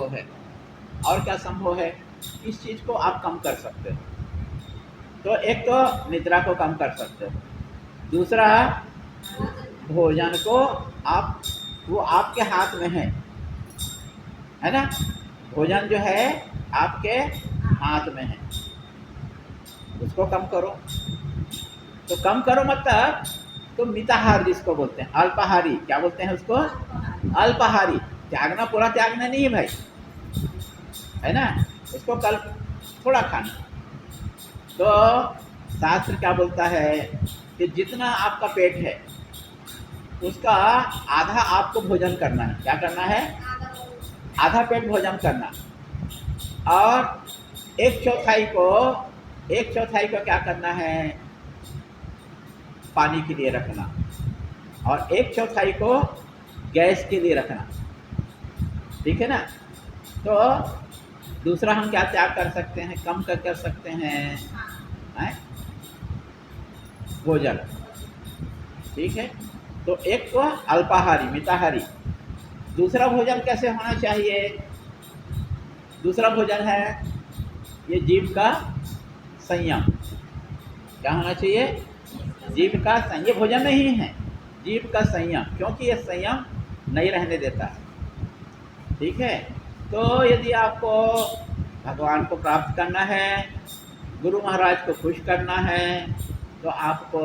संभव है? और क्या संभव है? इस चीज़ को आप कम कर सकते हो। तो एक तो निद्रा को कम कर सकते हो, दूसरा भोजन को आप, वो आपके हाथ में है ना, भोजन जो है आपके हाथ में है, उसको कम करो। तो कम करो मतलब, तो मिताहार जिसको बोलते हैं, अल्पाहारी, क्या बोलते हैं उसको? अल्पाहारी। त्यागना पूरा त्यागना नहीं है भाई, है ना, उसको कल थोड़ा खाना। तो शास्त्र क्या बोलता है कि जितना आपका पेट है उसका आधा आपको भोजन करना है। क्या करना है? आधा पेट भोजन करना, और एक चौथाई को क्या करना है? पानी के लिए रखना, और एक चौथाई को गैस के लिए रखना। ठीक है ना? तो दूसरा हम क्या त्याग कर सकते हैं, कम कर सकते हैं? भोजन। ठीक है, तो एक तो अल्पाहारी मिताहारी। दूसरा भोजन कैसे होना चाहिए? दूसरा भोजन है ये जीव का संयम। क्या होना चाहिए? जीव का संयम। ये भोजन नहीं है, जीव का संयम, क्योंकि ये संयम नहीं रहने देता है। ठीक है, तो यदि आपको भगवान को प्राप्त करना है, गुरु महाराज को खुश करना है, तो आपको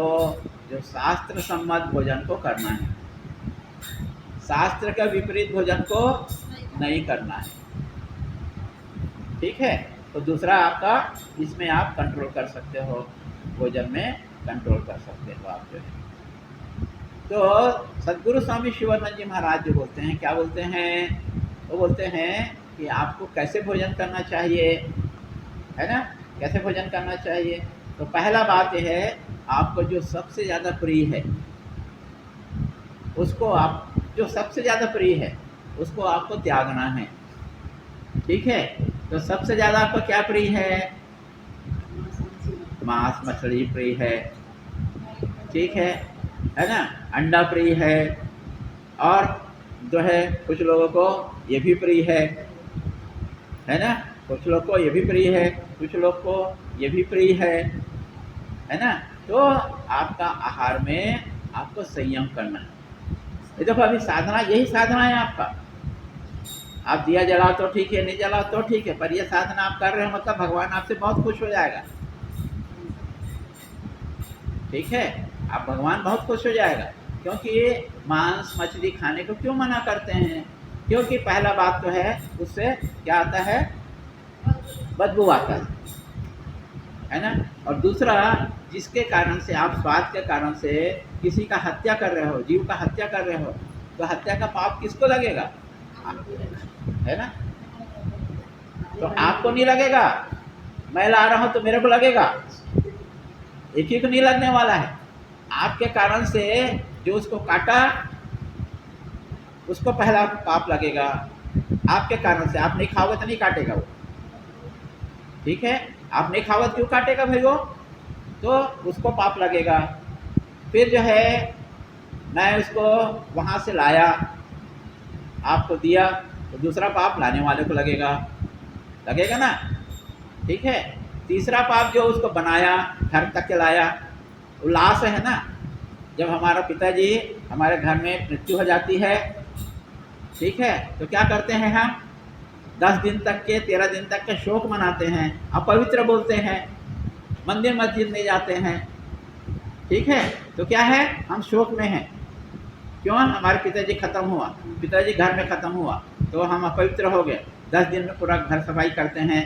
जो शास्त्र सम्मत भोजन को करना है, शास्त्र के विपरीत भोजन को नहीं करना है। ठीक है, तो दूसरा आपका, इसमें आप कंट्रोल कर सकते हो, भोजन में कंट्रोल कर सकते हो आप जो है। तो सद्गुरु स्वामी शिवानंद जी महाराज जो बोलते हैं, क्या बोलते हैं? वो बोलते हैं कि आपको कैसे भोजन करना चाहिए, है ना, कैसे भोजन करना चाहिए। तो पहला बात यह है, आपको जो सबसे ज़्यादा प्रिय है उसको आप, जो सबसे ज़्यादा प्रिय है उसको आपको त्यागना है। ठीक है, तो सबसे ज़्यादा आपको क्या प्रिय है? मांस मछली प्रिय है। ठीक है ना, अंडा प्रिय है, और जो है कुछ लोगों को ये भी प्रिय है ना, कुछ लोग को ये भी प्रिय है, कुछ लोग को ये भी प्रिय है ना। तो आपका आहार में आपको संयम करना है। ये देखो, अभी साधना, यही साधना है आपका। आप दिया जलाओ तो ठीक है, नहीं जलाओ तो ठीक है, पर ये साधना आप कर रहे हो मतलब भगवान आपसे बहुत खुश हो जाएगा। ठीक है, आप, भगवान बहुत खुश हो जाएगा। क्योंकि ये मांस मछली खाने को क्यों मना करते हैं? क्योंकि पहला बात तो है, उससे क्या आता है? बदबू आता है ना। और दूसरा, जिसके कारण से आप स्वाद के कारण से किसी का हत्या कर रहे हो, जीव का हत्या कर रहे हो, तो हत्या का पाप किसको लगेगा? है ना। तो आपको नहीं लगेगा, मैं ला रहा हूं तो मेरे को लगेगा, एक ही को नहीं लगने वाला है। आपके कारण से जो उसको काटा उसको पहला पाप लगेगा, आपके कारण से। आप नहीं खाओगे तो नहीं काटेगा वो। ठीक है, आप नहीं खाओगे क्यों काटेगा भाई वो? तो उसको पाप लगेगा। फिर जो है, मैं उसको वहाँ से लाया, आपको दिया, तो दूसरा पाप लाने वाले को लगेगा ना। ठीक है, तीसरा पाप जो उसको बनाया, घर तक के लाया, वो लाश है ना। जब हमारा पिताजी, हमारे घर में मृत्यु हो जाती है, ठीक है, तो क्या करते हैं हम? 10 दिन तक के, 13 दिन तक के शोक मनाते हैं, अपवित्र बोलते हैं, मंदिर मस्जिद नहीं जाते हैं। ठीक है, तो क्या है? हम शोक में हैं। क्यों? हमारे पिताजी खत्म हुआ, पिताजी घर में खत्म हुआ, तो हम अपवित्र हो गए। 10 दिन में पूरा घर सफाई करते हैं,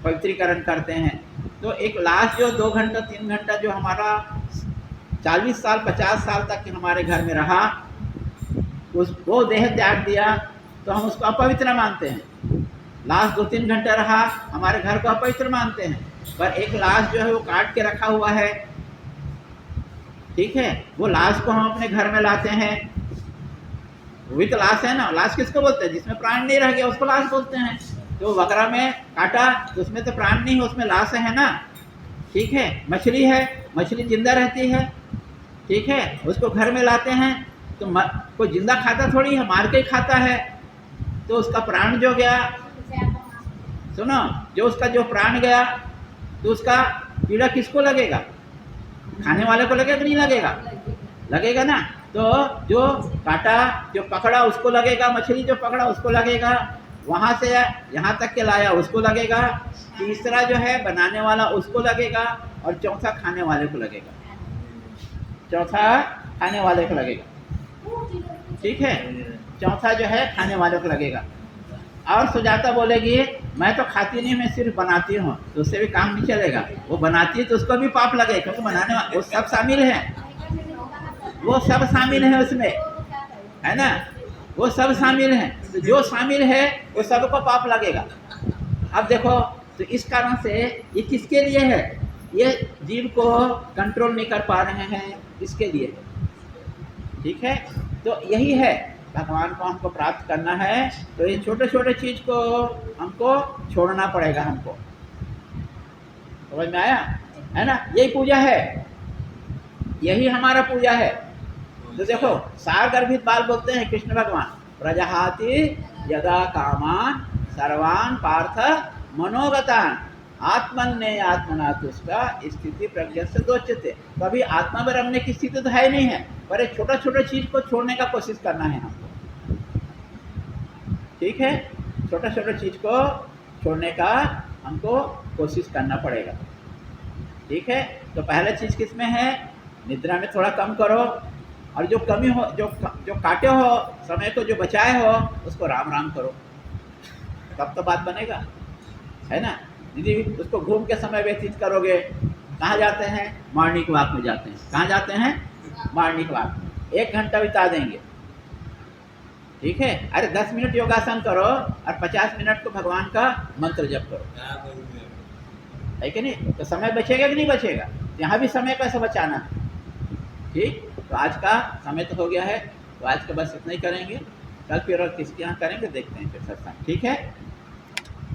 पवित्रीकरण करते हैं। तो एक लाश जो 2 घंटा 3 घंटा जो हमारा 40 साल 50 साल तक हमारे घर में रहा, वो देह त्याग दिया, तो हम उसको अपवित्र मानते हैं। लाश 2-3 घंटा रहा, हमारे घर को अपवित्र मानते हैं। पर एक लाश जो है वो काट के रखा हुआ है, ठीक है, वो लाश को हम अपने घर में लाते हैं, वो भी तो लाश है ना। लाश किसको बोलते हैं? जिसमें प्राण नहीं रह गया उसको लाश बोलते हैं। तो बकरा में काटा तो उसमें तो प्राण नहीं है, उसमें लाश है ना। ठीक है, मछली है, मछली जिंदा रहती है, ठीक है, उसको घर में लाते हैं, तो कोई जिंदा खाता थोड़ी है, मार के ही खाता है, तो उसका प्राण जो गया सुनो, जो उसका जो प्राण गया तो उसका कीड़ा किसको लगेगा? खाने वाले को लगेगा कि नहीं लगेगा? लगेगा ना। तो जो काटा जो पकड़ा उसको लगेगा, मछली जो पकड़ा उसको लगेगा, वहाँ से यहाँ तक के लाया उसको लगेगा, तीसरा जो है बनाने वाला उसको लगेगा, और चौथा खाने वाले को लगेगा। चौथा खाने वाले को लगेगा, ठीक है। चौथा जो है खाने वाले को लगेगा। और सुजाता बोलेगी मैं तो खाती नहीं, मैं सिर्फ बनाती हूँ, तो उससे भी काम नहीं चलेगा। वो बनाती है तो उसको भी पाप लगेगा, क्योंकि बनाने वाला वो सब शामिल है, वो सब शामिल है उसमें, है ना, वो सब शामिल है। तो जो शामिल है वो सबको पाप लगेगा। अब देखो, तो इस कारण से ये किसके लिए है? ये जीव को कंट्रोल नहीं कर पा रहे हैं, इसके लिए, ठीक है। तो यही है, भगवान को हमको प्राप्त करना है तो ये छोटे छोटे चीज को हमको छोड़ना पड़ेगा हमको। समझ में आया? है ना, यही पूजा है, यही हमारा पूजा है। तो देखो, सारगर्भित बाल बोलते हैं कृष्ण भगवान, प्रजहाति यदा कामान सर्वान पार्थ मनोगतान आत्मन्य आत्मना तुष्टा स्थिति प्रज्ञा से दोच्यते। तो अभी आत्मा में रमने की स्थिति तो है नहीं है, पर एक छोटा छोटा चीज को छोड़ने का कोशिश करना है हमको, ठीक है। छोटा छोटा चीज को छोड़ने का हमको कोशिश करना पड़ेगा, ठीक है। तो पहला चीज किसमें है? निद्रा में थोड़ा कम करो, और जो कमी हो, जो काटे हो समय को, जो बचाए हो उसको राम राम करो, तब तो बात बनेगा, है ना। यदि उसको घूम के समय व्यतीत करोगे, कहाँ जाते हैं? मॉर्निंग वॉक में जाते हैं। कहाँ जाते हैं? मॉर्निंग वॉक में 1 घंटा बिता देंगे, ठीक है। अरे 10 मिनट योगासन करो और 50 मिनट को भगवान का मंत्र जप करो, है कि नहीं? तो समय बचेगा कि नहीं बचेगा? यहाँ भी समय कैसे बचाना है, ठीक। तो आज का समय तो हो गया है, तो आज का बस इतना ही करेंगे। कल फिर और किसके यहाँ करेंगे देखते हैं फिर सत्संग, ठीक है।